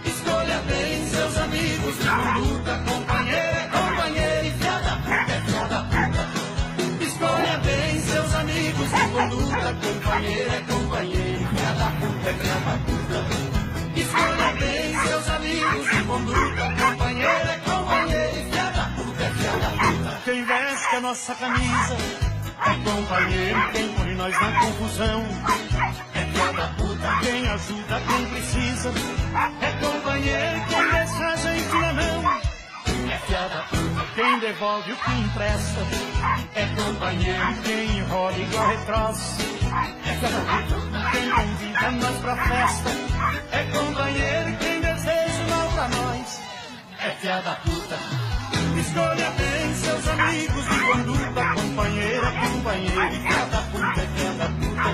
Escolha bem seus amigos de conduta, companheiro é companheiro e filha da puta é filha da puta. Escolha bem seus amigos de conduta, companheiro é companheiro e filha da puta é filha da puta. Escolha bem seus amigos de conduta, companheiro é companheiro e filha da puta é filha da puta. Quem veste a nossa camisa é companheiro, quem põe nós na confusão é filha da puta. Quem ajuda quem precisa é companheiro, quem deixa a gente na mão é filha da puta. Quem devolve o que empresta é companheiro, quem enrola igual retroço é filha da puta. Quem convida nós pra festa é companheiro, quem deseja o mal pra nós é filha da puta. Escolha bem seus amigos de conduta, companheiro é companheiro e filha da puta é filha da puta.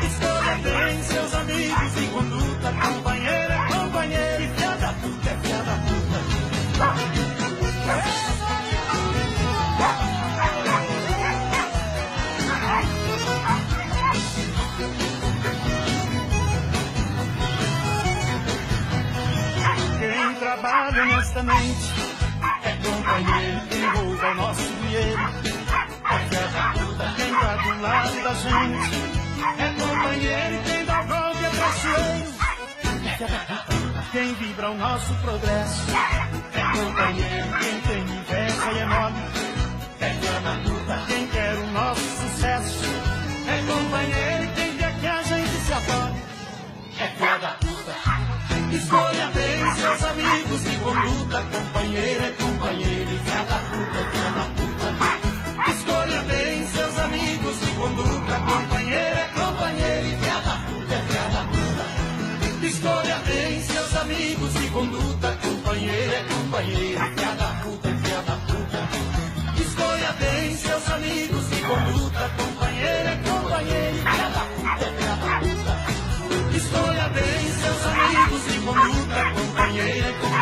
Escolha bem seus amigos de conduta, companheiro é companheiro e filha da puta é filha da puta. Quem trabalha honestamente é companheiro, quem rouba o nosso dinheiro é filha da puta. Quem tá do lado da gente é companheiro, quem dá o golpe é traiçoeiro é filha da puta. Quem vibra o nosso progresso é companheiro, quem tem inveja e é mole é filha da puta. Quem quer o nosso sucesso é companheiro, quem quer que a gente se afole é filha da puta. Escolha bem seus amigos de conduta, companheiro é companheiro e filha da puta é filha da puta. Escolha bem seus amigos de conduta, companheiro é companheiro e filha da puta é filha da puta. Escolha bem seus amigos de conduta, companheiro é companheiro e filha da puta é filha da puta. Escolha bem seus amigos de conduta, companheiro é companheiro e filha da puta é filha da puta. Escolha bem seus amigos de conduta, companheiro é companheiro.